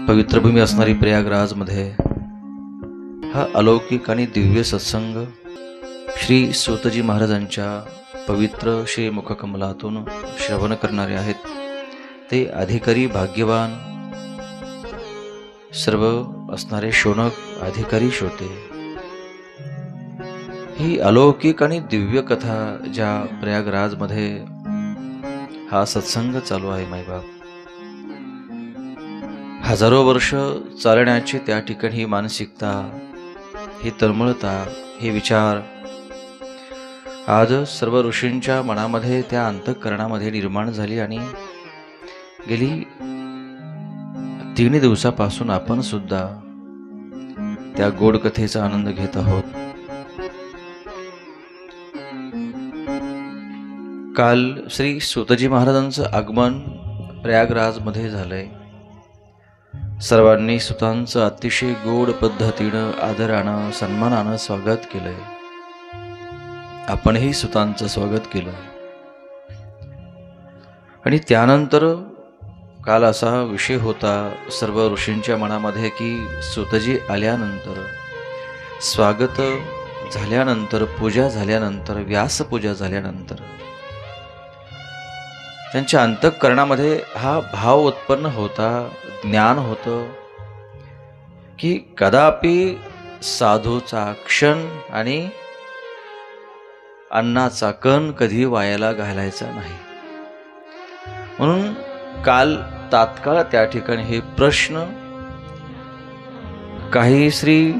पवित्र भूमी असणारी प्रयागराजमध्ये हा अलौकिक आणि दिव्य सत्संग श्री सूतजी महाराजांच्या पवित्र श्री मुखकमलातून श्रवण करणारे आहेत ते अधिकारी भाग्यवान सर्व असणारे शौनक अधिकारी श्रोते। ही अलौकिक आणि दिव्य कथा ज्या प्रयागराजमध्ये हा सत्संग चालू आहे मायबाप, हजारो वर्ष चालण्याची त्या ठिकाणी ही मानसिकता, ही तळमळता, हे विचार आज सर्व ऋषींच्या मनामध्ये त्या अंतःकरणामध्ये निर्माण झाली आणि गेली 3 दिवसापासून आपण सुद्धा त्या गोड कथेचा आनंद घेत आहोत। काल श्री सूतजी महाराजांचं आगमन प्रयागराजमध्ये झालंय। सर्वांनी सुतांचं अतिशय गोड पद्धतीनं आदरानं सन्मानानं स्वागत केलंय। आपणही सुतांचं स्वागत केलं आणि त्यानंतर काल असा विषय होता सर्व ऋषींच्या मनामध्ये की सूतजी आल्यानंतर, स्वागत झाल्यानंतर, पूजा झाल्यानंतर, व्यासपूजा झाल्यानंतर त्यांच्या अंतःकरणामध्ये हा भाव उत्पन्न होता, ज्ञान होतं की कदापि साधूचा क्षण आणि अन्नाचा कण कधी वायाला घालायचा नाही। म्हणून काल तात्काळ त्या ठिकाणी हे प्रश्न काही श्री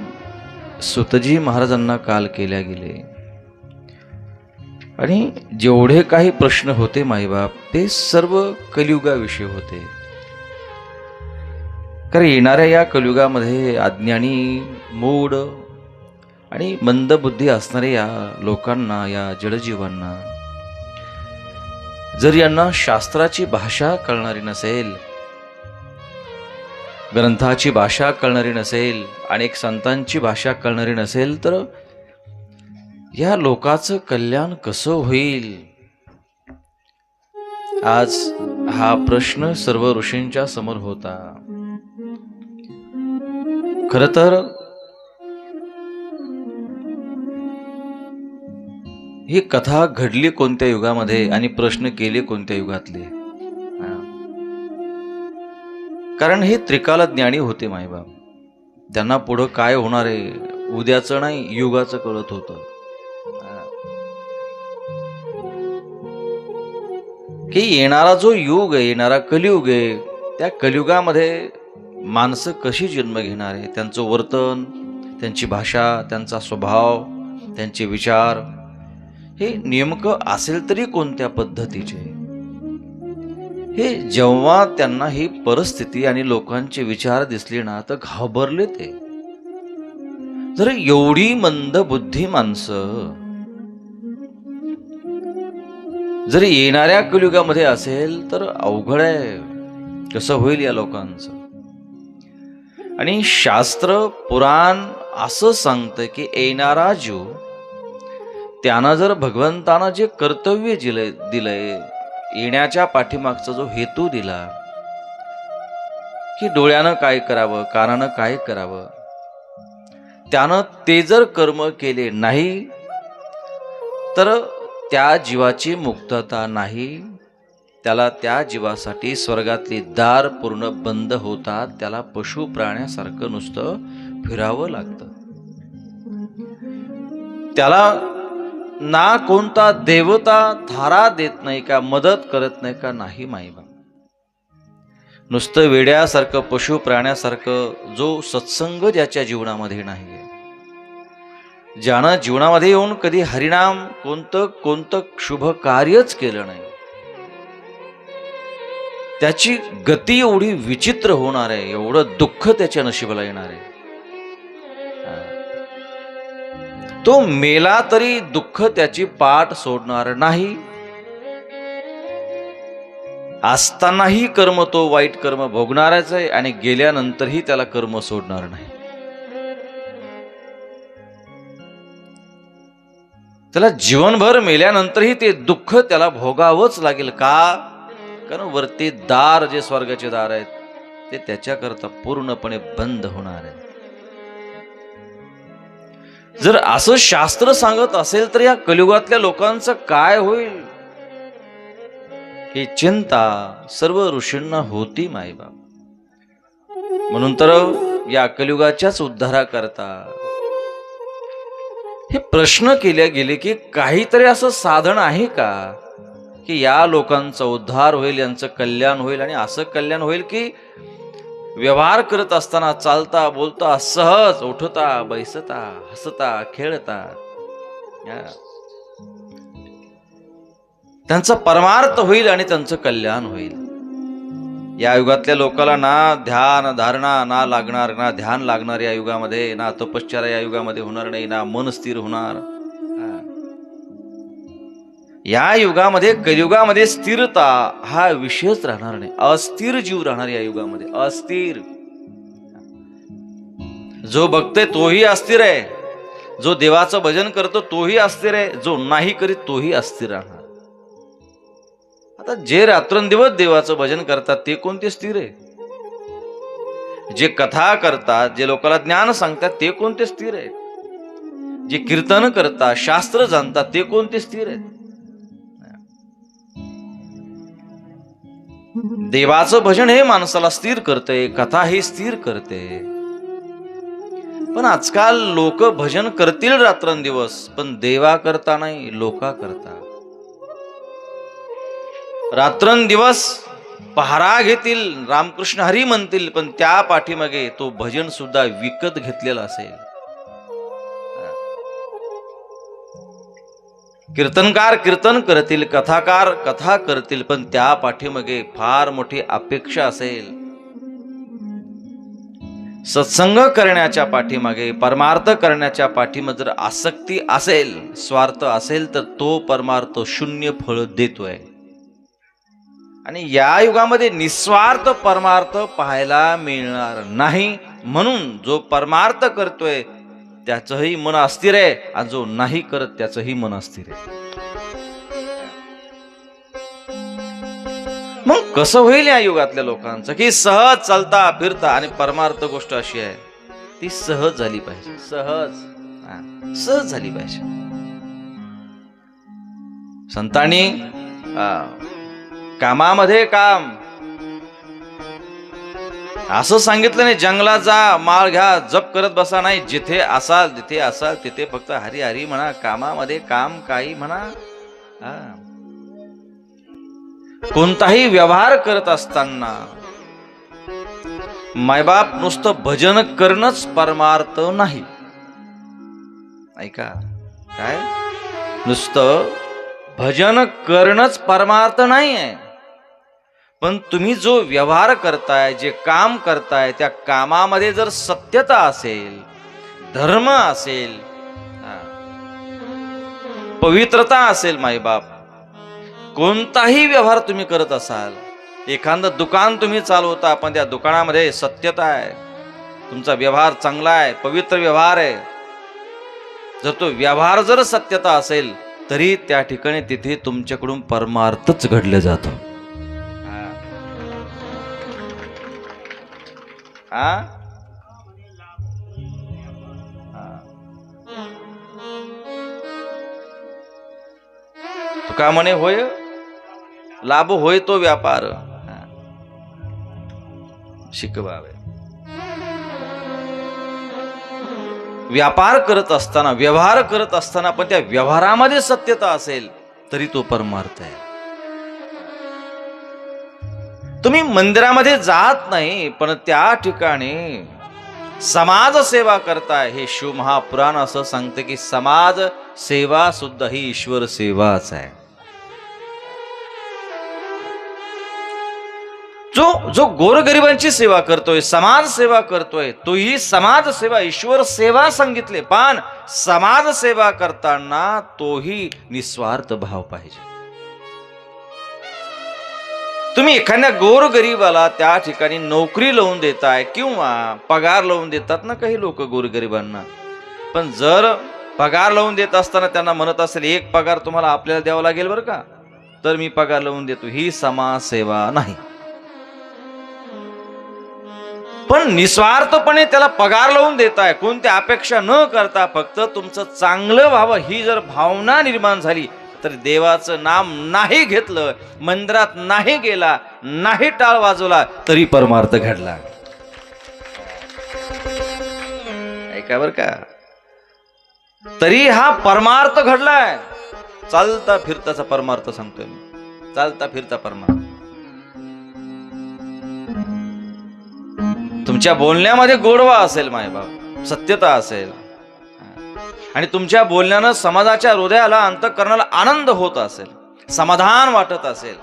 सूतजी महाराजांना काल केल्या गेले आणि जेवढे काही प्रश्न होते माईबाप ते सर्व कलियुगाविषयी होते। कारण येणाऱ्या या कलियुगामध्ये अज्ञानी, मूढ आणि मंदबुद्धी असणाऱ्या या लोकांना, या जडजीवांना जर यांना शास्त्राची भाषा कळणारी नसेल, ग्रंथाची भाषा कळणारी नसेल, अनेक संतांची भाषा कळणारी नसेल तर या लोकाचं कल्याण कसं होईल? आज हा प्रश्न सर्व ऋषींच्या समोर होता। खरं तर ही कथा घडली कोणत्या युगामध्ये आणि प्रश्न केले कोणत्या युगातले? कारण हे त्रिकाल ज्ञानी होते मायबाप, त्यांना पुढं काय होणार आहे उद्याचं नाही युगाचं कळत होतं की येणारा जो युग आहे, येणारा कलियुग आहे, त्या कलियुगामध्ये माणसं कशी जन्म घेणार आहे, त्यांचं वर्तन, त्यांची भाषा, त्यांचा स्वभाव, त्यांचे विचार हे नेमकं असेल तरी कोणत्या पद्धतीचे, हे जेव्हा त्यांना ही परिस्थिती आणि लोकांचे विचार दिसले ना तर घाबरले ते। जर एवढी मंदबुद्धी माणसं जर येणाऱ्या कलियुगामध्ये असेल तर अवघड आहे, कसं होईल या लोकांचं? आणि शास्त्र पुराण असं सांगतं की येणारा जीव त्यानं जर भगवंतानं जे कर्तव्य दिलंय, येण्याच्या पाठीमागचा जो हेतू दिला की डोळ्यानं काय करावं, कानानं काय करावं, त्यानं ते जर कर्म केले नाही तर त्या जीवाची मुक्तता नाही, त्याला त्या जीवासाठी स्वर्गातली दार पूर्ण बंद होतात, त्याला पशु प्राण्यासारखं नुसतं फिरावं लागतं। त्याला ना कोणता देवता थारा देत नाही का, मदत करत नाही का? नाही माईबा, नुसतं वेड्यासारखं पशु प्राण्यासारखं जो सत्संग ज्याच्या जीवनामध्ये नाहीये, ज्यानं जीवनामध्ये येऊन कधी हरिनाम कोणतं शुभ कार्यच केलं नाही, त्याची गती एवढी विचित्र होणार आहे, एवढं दुःख त्याच्या नशिबाला येणार आहे। तो मेला तरी दुःख त्याची पाठ सोडणार नाही, असतानाही कर्म तो वाईट कर्म भोगणारच आहे आणि गेल्यानंतरही त्याला कर्म सोडणार नाही। त्याला जीवनभर मेल्यानंतरही ते दुःख त्याला भोगावंच लागेल का? कारण वरती दार जे स्वर्गाचे दार आहेत ते त्याच्याकरता पूर्णपणे बंद होणार आहे. जर असं शास्त्र सांगत असेल तर या कलियुगातल्या लोकांचं काय होईल, ही चिंता सर्व ऋषींना होती मायबाप. म्हणून तर या कलियुगाच्याच उद्धाराकरता हे प्रश्न केले गेले की काहीतरी असं साधन आहे का की या लोकांचा उद्धार होईल, यांचं कल्याण होईल. आणि असं कल्याण होईल की व्यवहार करत असताना, चालता बोलता, सहज उठता बैसता, हसता खेळता, त्यांचा परमार्थ होईल आणि त्यांचं कल्याण होईल. या युगातल्या लोकांना ना ध्यान धारणा ना लागणार, ना ध्यान लागणार या युगामध्ये, ना तपश्चर्या या युगामध्ये होणार नाही, ना मन स्थिर होणार. या युगामध्ये, कलियुगामध्ये स्थिरता हा विषयच राहणार नाही. अस्थिर जीव राहणार या युगामध्ये, अस्थिर. जो बघते तोही अस्थिर आहे, जो देवाचं भजन करतो तोही अस्थिर आहे, जो नाही करीत तोही अस्थिर राहणार. आता जे रात्रंदिवस देवाचं भजन करतात ते कोणते स्थिर आहे? जे कथा करतात, जे लोकांना ज्ञान सांगतात ते कोणते स्थिर आहेत? जे कीर्तन करतात, शास्त्र जाणतात ते कोणते स्थिर आहेत? देवाचं भजन हे माणसाला स्थिर करते, कथा हे स्थिर करते. पण आजकाल लोक भजन करतील रात्रंदिवस, पण देवा करता नाही, लोका करता. रात्रंदिवस पहारा घेतील, रामकृष्ण हरी म्हणतील, पण त्या पाठीमागे तो भजन सुद्धा विकत घेतलेला असेल. कीर्तनकार कीर्तन करतील, कथाकार कथा करतील, पण त्या पाठीमागे फार मोठी अपेक्षा असेल. सत्संग करण्याच्या पाठीमागे, परमार्थ करण्याच्या पाठीमागे जर आसक्ती असेल, स्वार्थ असेल, तर तो परमार्थ शून्य फळ देतोय. आणि या युगामध्ये निस्वार्थ परमार्थ पाहायला मिळणार नाही. म्हणून जो परमार्थ करतोय त्याचंही मन अस्थिर आहे, आणि जो नाही करत त्याचंही मन अस्थिर आहे. मग कसं होईल या युगातल्या लोकांचं की सहज चालता फिरता, आणि परमार्थ गोष्ट अशी आहे ती सहज झाली पाहिजे, सहज झाली पाहिजे. संतांनी कामामध्ये काम असं सांगितलं नाही. जंगलात जा, माळ घ्या, जप करत बसा नाही. जिथे असाल तिथे फक्त हरी हरी म्हणा, कामामध्ये काम काही म्हणा. कोणताही व्यवहार करत असताना मायबाप नुसतं भजन करणंच परमार्थ नाही. ऐका, काय नुसतं भजन करणंच परमार्थ नाही आहे. पण तुम्ही जो व्यवहार करताय, जे काम करताय, त्या कामामध्ये जर सत्यता असेल, धर्म असेल, पवित्रता असेल, मायबाप कोणताही व्यवहार तुम्ही करत असाल, एखादं दुकान तुम्ही चालवता पण त्या दुकानामध्ये सत्यता आहे, तुमचा व्यवहार चांगला आहे, पवित्र व्यवहार आहे, जर तो व्यवहार जर सत्यता असेल तरी त्या ठिकाणी तिथे तुमच्याकडून परमार्थच घडले जातो. तुका म्हणे होय लाभ होय तो व्यापार. शिकवावे. व्यापार करत असताना, व्यवहार करत असताना, पण त्या व्यवहारामध्ये सत्यता असेल तरी तो परमार्थ आहे. तुम्ही मंदिरामध्ये जात नाही पण त्या ठिकाणी समाज सेवा करताय, हे शिवमहापुराण असं सांगते की समाज सेवा सुद्धा ही ईश्वर सेवाच आहे. जो गोरगरिबांची सेवा करतोय, समाज सेवा करतोय, तो ही समाज सेवा ईश्वर सेवा सांगितले. पण समाज सेवा करताना तोही निस्वार्थ भाव पाहिजे. तुम्ही एखाद्या गोरगरिबाला त्या ठिकाणी नोकरी लावून देताय किंवा पगार लावून देतात ना काही लोक गोरगरिबांना, पण जर पगार लावून देत असताना त्यांना म्हणत असेल एक पगार तुम्हाला आपल्याला द्यावा लागेल बरं का, तर मी पगार लावून देतो, ही समाज सेवा नाही. पण निस्वार्थपणे त्याला पगार लावून देताय, कोणत्या अपेक्षा न करता फक्त तुमचं चांगलं व्हावं ही जर भावना निर्माण झाली तर देवाचं नाम नाही घेतलं, मंदिरात नाही गेला, नाही टाळ वाजवला तरी परमार्थ घडला. ऐका बर का, तरी हा परमार्थ घडलाय. चालता फिरताचा परमार्थ सांगतोय मी, चालता फिरता परमार्थ. तुमच्या बोलण्यामध्ये गोडवा असेल मायबाप, सत्यता असेल, आणि तुमच्या बोलण्यानं समाजाच्या हृदयाला, अंतःकरणाला आनंद होत असेल, समाधान वाटत असेल,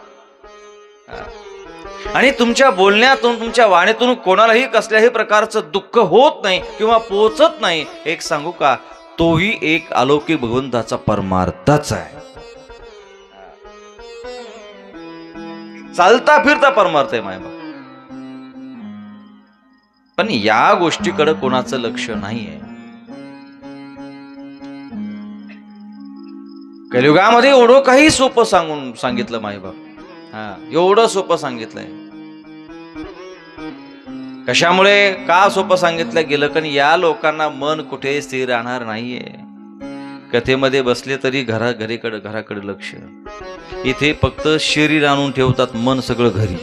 आणि तुमच्या बोलण्यातून, तुमच्या वाणीतून कोणालाही कसल्याही प्रकारचं दुःख होत नाही किंवा पोचत नाही, एक सांगू का, तोही एक अलौकिक भगवंताचा परमार्थच आहे. चालता फिरता परमार्थ आहे मायबाप. पण या गोष्टीकडे कोणाचं लक्ष नाहीये. कलियुगामध्ये एवढं काही सोपं सांगितलं मायबाप. एवढं सोपं सांगितलंय. कशामुळे, का सोपं सांगितलं गेलं, कारण या लोकांना मन कुठे स्थिर राहणार नाहीये. कथेमध्ये बसले तरी घराकडे लक्ष. इथे फक्त शरीर आणून ठेवतात, मन सगळं घरी.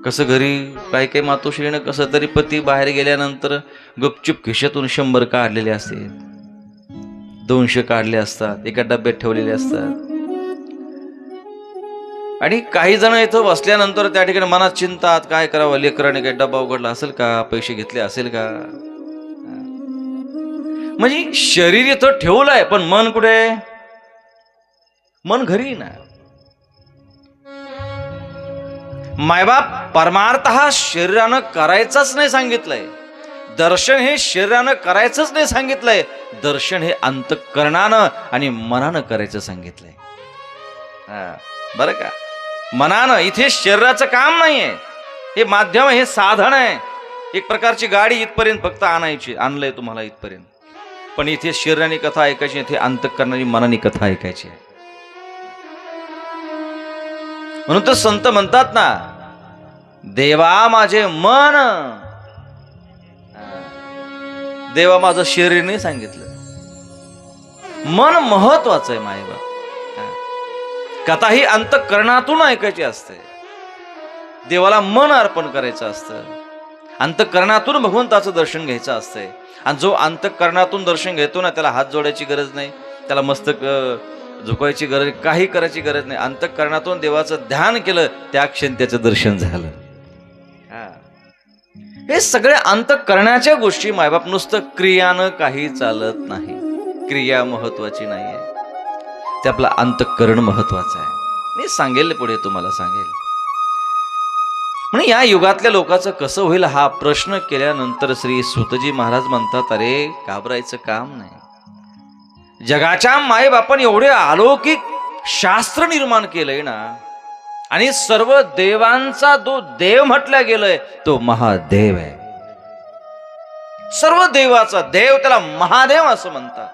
कसं घरी काय काय मातोश्रीनं कसं तरी पती बाहेर गेल्यानंतर गुपचूप खिशातून 100 काढलेले असते, 200 काढले असतात, एका डब्यात ठेवलेले असतात. आणि काही जण इथं बसल्यानंतर त्या ठिकाणी मनात चिंतात, काय करावं, लेकराने काही डब्बा उघडला असेल का, पैसे घेतले असेल का. म्हणजे शरीर इथं ठेवलंय पण मन कुठे, मन घरी ना. मायबाप परमार्थ हा शरीरानं करायचाच नाही सांगितलंय. दर्शन हे शरीरानं करायचंच नाही सांगितलंय. दर्शन हे अंतःकरणानं आणि मनानं करायचं सांगितलंय. बरं का, मनानं. इथे शरीराचं काम नाहीये, हे माध्यम, हे साधन आहे. एक प्रकारची गाडी इथपर्यंत फक्त आणायची, आणलंय तुम्हाला इथपर्यंत. पण इथे शरीराने कथा ऐकायची, इथे अंतःकरणाने मनाने कथा ऐकायची आहे. म्हणून तर संत म्हणतात ना, देवा माझे मन, देवा माझं शरीर नाही सांगितलं. मन महत्वाचं आहे मायबाप. कथा ही अंतःकरणातून ऐकायची असते. देवाला मन अर्पण करायचं असतं. अंतःकरणातून भगवंताचं दर्शन घ्यायचं असतंय. आणि जो अंतःकरणातून दर्शन घेतो ना, त्याला हात जोडायची गरज नाही, त्याला मस्तक झुकवायची गरज, काही करायची गरज नाही. अंतःकरणातून देवाचं ध्यान केलं, त्या क्षणी त्याचं दर्शन झालं. हे सगळे अंतःकरणाच्या गोष्टी मायबाप. नुसतं क्रियानं काही चालत नाही. क्रिया महत्वाची नाहीये, ते आपलं अंतःकरण महत्वाचं आहे. मी सांगेल पुढे, तुम्हाला सांगेल. म्हणजे या युगातल्या लोकांचं कसं होईल हा प्रश्न केल्यानंतर श्री सूतजी महाराज म्हणतात, अरे घाबरायचं काम नाही. जगाच्या मायबापाने एवढे अलौकिक शास्त्र निर्माण केलंय ना, आणि सर्व देवांचा जो देव म्हटला गेलंय तो महादेव आहे. सर्व देवाचा देव, त्याला महादेव असं म्हणतात.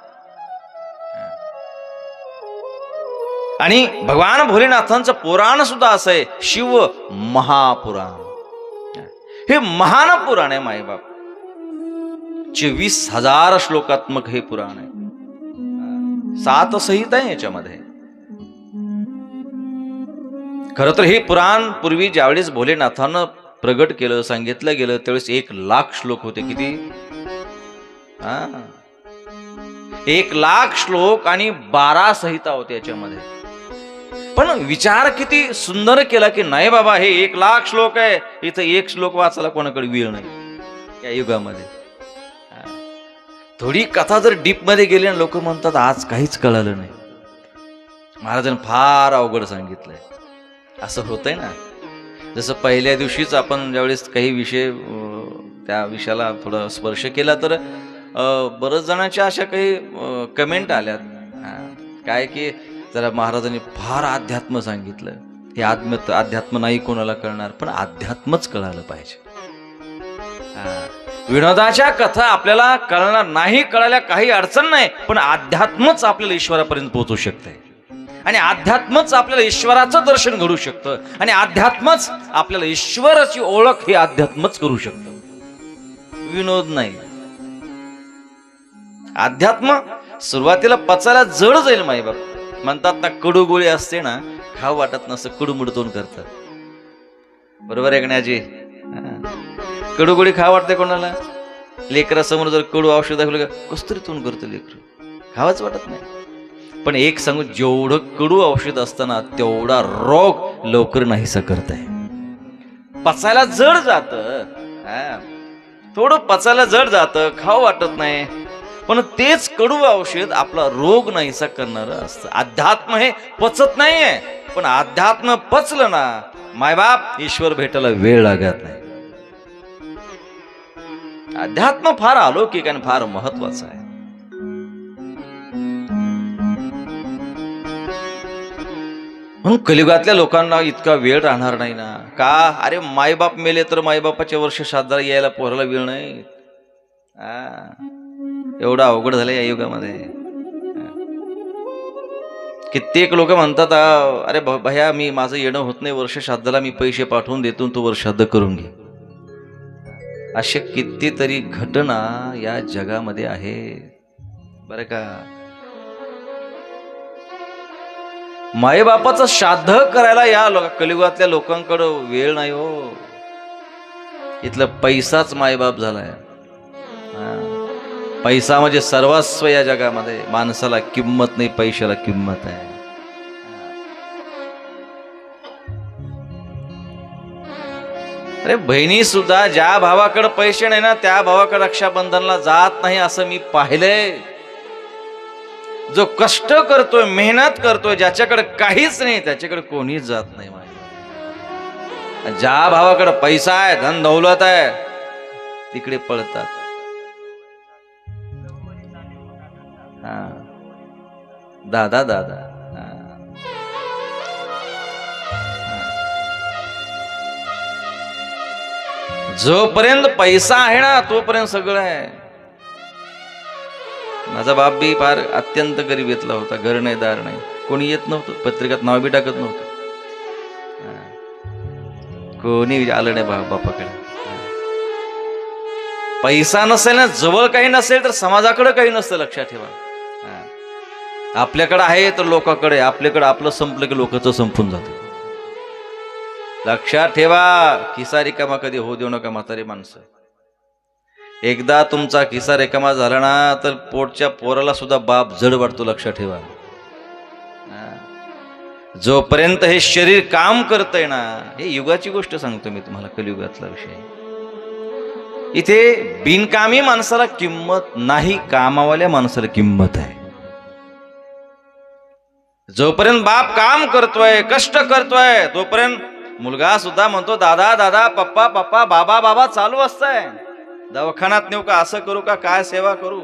आणि भगवान भोलेनाथांचं पुराण सुद्धा असं आहे, शिव महापुराण. हे महान पुराण आहे मायबाप. 24,000 श्लोकात्मक हे पुराण आहे. 7 संहिता आहे याच्यामध्ये. खर तर हे पुराण पूर्वी ज्यावेळेस भोलेनाथानं प्रगट केलं, सांगितलं गेलं, त्यावेळेस 1,00,000 श्लोक होते. किती? 1,00,000 श्लोक आणि 12 संहिता होते याच्यामध्ये. पण विचार किती सुंदर केला की नाही बाबा, हे 1,00,000 श्लोक आहे, इथं 1 श्लोक वाचायला कोणाकडे वेळ नाही या युगामध्ये. थोडी कथा जर डीप मध्ये गेली ना, लोक म्हणतात आज काहीच कळालं नाही, महाराजांनी फार अवघड सांगितलंय. असं होतंय ना. जसं पहिल्या दिवशीच आपण ज्यावेळेस काही विषय, त्या विषयाला थोडा स्पर्श केला तर बरेच जणांच्या अशा काही कमेंट आल्यात, काय की जरा महाराजांनी फार अध्यात्म सांगितलं. हे अध्यात्म नाही कोणाला कळणार, पण अध्यात्मच कळालं पाहिजे. विनोदाच्या कथा आपल्याला कळणार नाही, कळायला काही अडचण नाही, पण अध्यात्मच आपल्याला ईश्वरापर्यंत पोहोचू शकते. आणि अध्यात्मच आपल्याला ईश्वराचं दर्शन घडू शकतं आणि अध्यात्मच आपल्याला ईश्वराची ओळख हे अध्यात्मच करू शकतं, विनोद नाही. अध्यात्म सुरुवातीला पचायला जड जाईल. माईबाप म्हणतात ना, कडू गोळी असते ना, खाऊ वाटत नसतं, कडूमुड तोंड करतात. बरोबर आहे का नाही आजी? कडू गोळी खाऊ वाटते कोणाला? लेकरासमोर जर कडू औषध दाखवलं का कसतरी तोंड करतं लेकर, खावाच वाटत नाही. पण एक सांगू, जेवढं कडू औषध असताना तेवढा रोग लवकर नाहीसा करताय. पचायला जड जातं, थोडं पचायला जड जातं, खाऊ वाटत नाही, पण तेच कडू औषध आपला रोग नाहीसा करणारं असतं. अध्यात्म हे पचत नाहीये, पण अध्यात्म पचलं ना, मायबाप ईश्वर भेटायला वेळ लागत नाही. अध्यात्म फार अलौकिक आणि फार महत्वाचं आहे. म्हणून कलियुगातल्या लोकांना इतका वेळ राहणार नाही ना. का? अरे मायबाप मेले तर मायबापाच्या वर्ष श्राद्धाला यायला पोराला वेळ नाही. एवढं अवघड झालं या युगामध्ये. कित्येक लोक म्हणतात, अरे भया मी माझं येणं होत नाही वर्ष श्राद्धाला, मी पैसे पाठवून देतो, तू वर्ष श्राद्ध करून घे. अशा कितीतरी घटना या जगामध्ये आहे बरं का. मायबापाचं श्राद्ध करायला या कलियुगातल्या लोकांकडे वेळ नाही हो. इथलं पैसाच मायबाप झालाय. पैसा म्हणजे सर्वस्व या जगामध्ये. माणसाला किंमत नाही, पैशाला किंमत आहे. अरे बहिणी सुद्धा ज्या भावाकडे पैसे नाही ना, त्या भावाकडे रक्षाबंधनला जात नाही असं मी पाहिलंय. जो कष्ट करतोय, मेहनत करतोय, ज्याच्याकडे काहीच नाही त्याच्याकडे कोणीच जात नाही. ज्या भावाकडे पैसा आहे, धन दौलत आहे, तिकडे पळतात. दादा दादा जोपर्यंत पैसा आहे ना, तोपर्यंत सगळं आहे. माझा बाप बी फार अत्यंत गरीब येतला होता. घर नाही, दार नाही, कोणी येत नव्हतं, पत्रिकात नाव बी टाकत नव्हतं, कोणी आलं नाही बापाकडे. पैसा नसेल ना, जवळ काही नसेल तर समाजाकडे काही नसतं, लक्षात ठेवा. आपल्याकडे आहे तर लोकांकडे, आपल्याकडे आपलं संपलं की लोकांचं संपून जातं. लक्षात ठेवा, खिसा रिकामा कधी होऊ देऊ नका म्हातारी माणसं. एकदा तुमचा खिसा रिकामा झाला ना, तर पोटच्या पोराला सुद्धा बाप जड वाटतो. लक्षात ठेवा. जोपर्यंत हे शरीर काम करतंय ना, हे युगाची गोष्ट सांगतो मी तुम्हाला, कलियुगातला विषय. इथे बिनकामी माणसाला किंमत नाही, कामावाल्या माणसाला किंमत आहे. जोपर्यंत बाप काम करतोय, कष्ट करतोय, तोपर्यंत मुलगा सुद्धा म्हणतो दादा दादा, पप्पा पप्पा, बाबा बाबा चालू असतंय. दवाखान्यात नेऊ का, असं करू का, काय सेवा करू.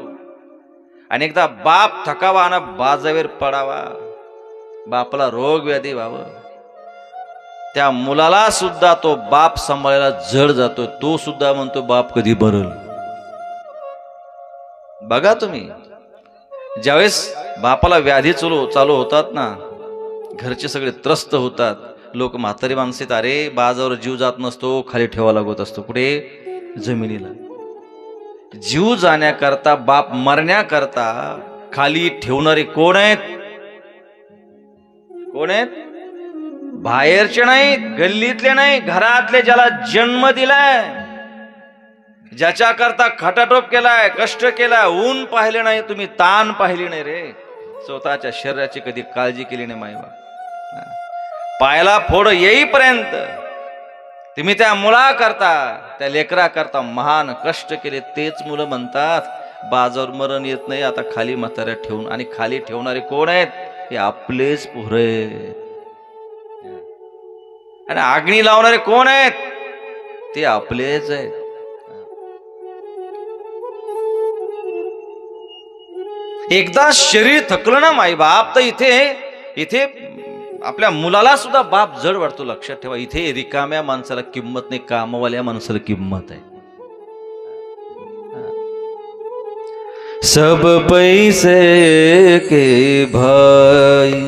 अनेकदा बाप थकावा आणि बाजावर पडावा, बापाला रोग व्याधी व्हावं, त्या मुलाला सुद्धा तो बाप सांभाळायला जड जातो. तो सुद्धा म्हणतो बाप कधी बरल. बघा तुम्ही, ज्यावेळेस बापाला व्याधी चालू होतात ना, घरचे सगळे त्रस्त होतात. लोक म्हातारी माणसेत, अरे बाजावर जीव जात नसतो, खाली ठेवा लागत असतो. कुठे? जमिनीला. जीव जाण्याकरता, बाप मरण्याकरता खाली ठेवणारे कोण आहेत? कोण आहेत? बाहेरचे नाही, गल्लीतले नाही, घरातले. ज्याला जन्म दिलाय, ज्याच्या करता खटाटोप केलाय, कष्ट केलाय, ऊन पाहिले नाही तुम्ही, ताण पाहिली नाही रे, स्वतःच्या शरीराची कधी काळजी केली नाही. मायबा पायाला फोड येईपर्यंत तुम्ही त्या मुला करता, त्या लेकरा करता महान कष्ट केले. तेच मुलं म्हणतात बाजावर मरण येत नाही, आता खाली म्हाताऱ्या ठेवून. आणि खाली ठेवणारे कोण आहेत? हे आपलेच पोरे. आणि आग्नी लावणारे कोण आहेत? ते आपलेच आहेत. एकदा शरीर थकलं ना माईबाप, तर इथे आपल्या मुलाला सुद्धा बाप जड वाटतो. लक्षात ठेवा, इथे रिकाम्या माणसाला किंमत नाही, कामवाल्या माणसाला किंमत आहे. सब पैसे के भाई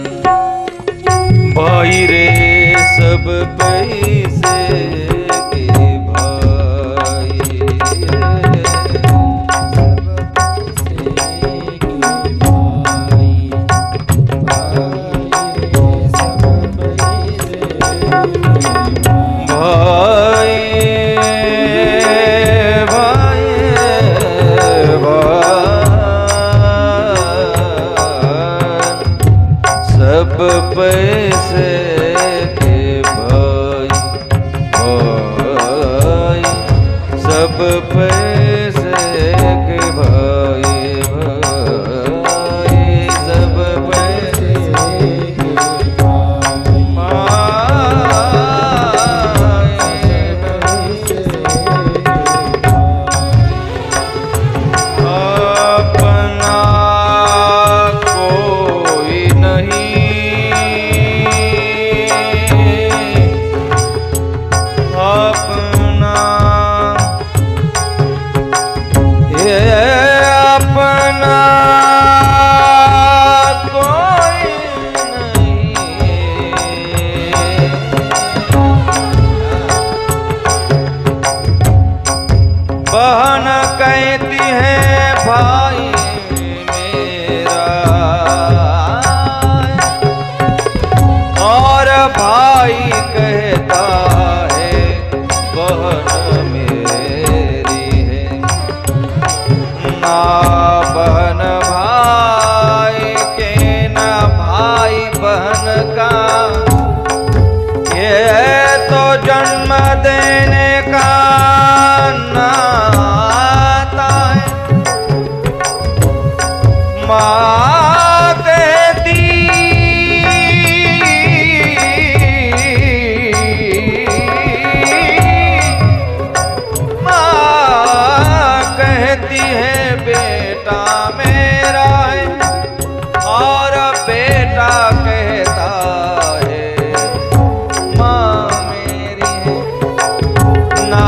भाई रे सब पैसे के भाई रे, भाई भाई सब पैसे के भाई भाई सब पैसे के भाई भाई सब पैसे के अपना कोई नहीं, अपना ये अपना कोई नहीं। बहन कहती है भाई मेरा, और भाई कहता है बहन मेरी है। ना बहन भाई के ना भाई बहन का, ये तो जन्म देने का नाता है। माँ कहती है बेटा मेरा है, और बेटा कहता है माँ मेरी है। ना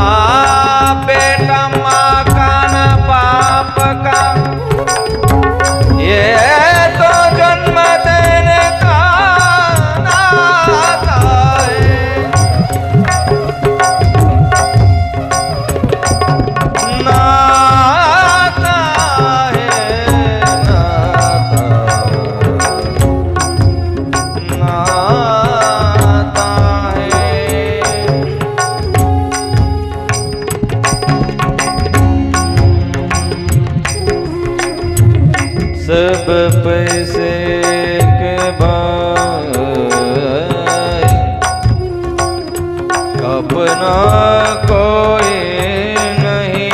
बेटा माँ का ना बाप का, ये तो जन्म देने का नाता है। नाता है नाता, नाता है। सब पैसे के भाई, अपना कोई नहीं,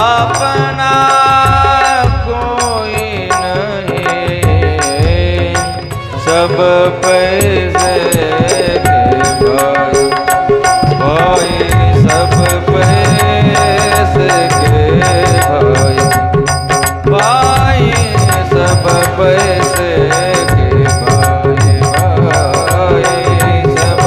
अपना कोई नहीं। सब पैसे के भाई भाई सब पैसे के भाई भाई सब पैसे के भाई भाई सब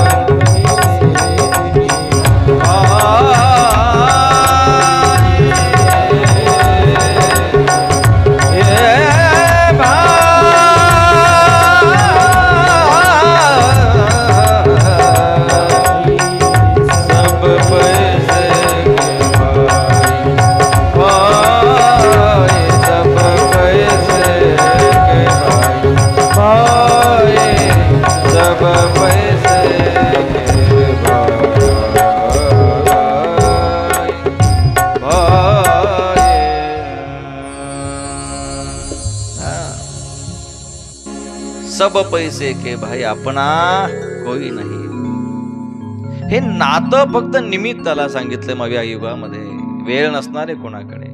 सब पैसे के भाई अपना कोई नाही. हे नातं फक्त निमित्ताला सांगितलं नव्या युगामध्ये, वेळ नसणारे कोणाकडे.